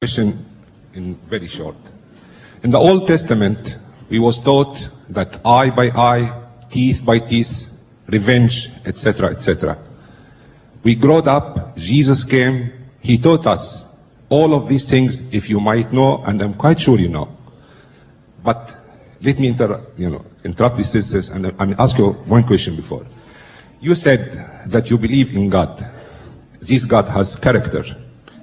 Question in very short. In the Old Testament, we was taught that eye by eye, teeth by teeth, revenge, etc., etc. We growed up, Jesus came, he taught us all of these things, if you might know, and I'm quite sure you know. But let me interrupt these sisters and ask you one question before. You said that you believe in God. This God has character.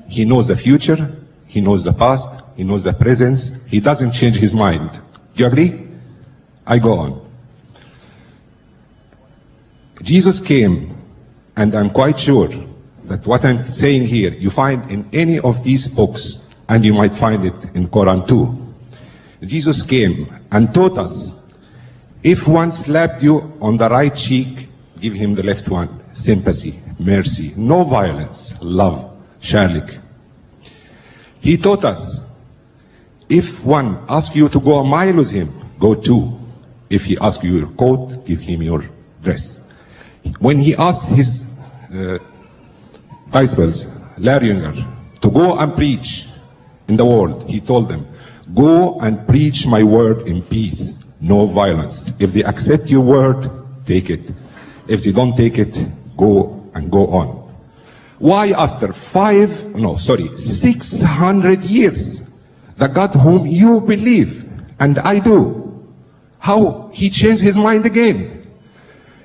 He knows the future, he knows the past, he knows the present, he doesn't change his mind. Do you agree? I go on. Jesus came, and I'm quite sure that what I'm saying here, you find in any of these books, and you might find it in Quran too. Jesus came and taught us, if one slapped you on the right cheek, give him the left one. Sympathy, mercy, no violence, love, shalik. He taught us, if one asks you to go a mile with him, go 2. If he asks you your coat, give him your dress. When he asked his disciples, Larry Younger, to go and preach in the world, he told them, go and preach my word in peace, no violence. If they accept your word, take it. If they don't take it, go and go on. Why after 600 years, the God whom you believe, and I do, how he changed his mind again?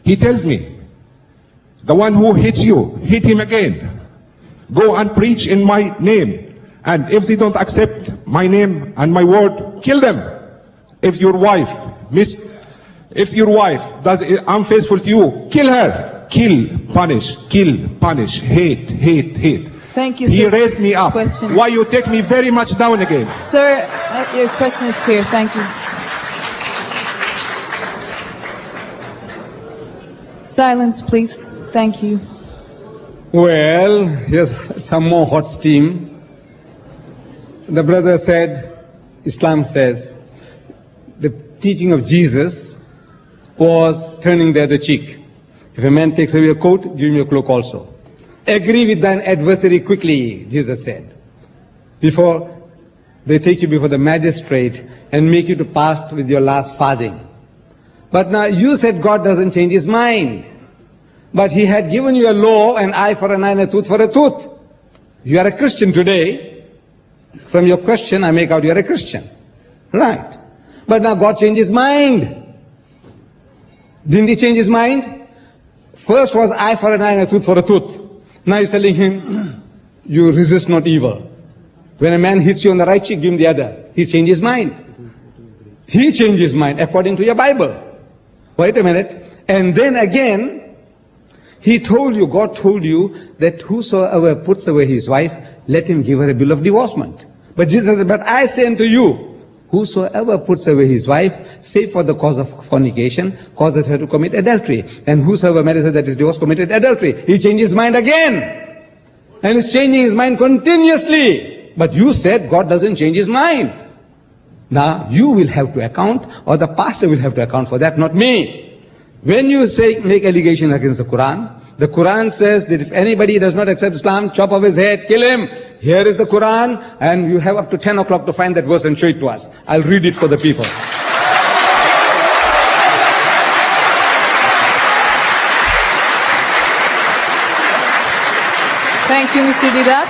He tells me, the one who hits you, hit him again. Go and preach in my name. And if they don't accept my name and my word, kill them. If your wife does unfaithful to you, kill her. Kill, punish, hate, hate, hate. Thank you, sir. He raised me up. Question. Why you take me very much down again? Sir, your question is clear. Thank you. Silence, please. Thank you. Well, here's some more hot steam. The brother said, Islam says, the teaching of Jesus was turning the other cheek. If a man takes away your coat, give him your cloak also. Agree with thine adversary quickly, Jesus said, before they take you before the magistrate and make you to part with your last farthing. But now you said God doesn't change his mind. But he had given you a law, an eye for an eye and a tooth for a tooth. You are a Christian today. From your question, I make out you are a Christian. Right. But now God changed his mind. Didn't he change his mind? First was eye for an eye and a tooth for a tooth. Now he's telling him, you resist not evil. When a man hits you on the right cheek, give him the other. He changed his mind. He changed his mind according to your Bible. Wait a minute. And then again, he told you, God told you that whosoever puts away his wife, let him give her a bill of divorcement. But Jesus said, but I say unto you, whosoever puts away his wife, save for the cause of fornication, causes her to commit adultery. And whosoever marries her that is divorced committed adultery. He changed his mind again. And he's changing his mind continuously. But you said God doesn't change his mind. Now you will have to account, or the pastor will have to account for that, not me. When you say make allegation against the Quran says that if anybody does not accept Islam, chop off his head, kill him. Here is the Quran, and you have up to 10 o'clock to find that verse and show it to us. I'll read it for the people. Thank you, Mr. Didat.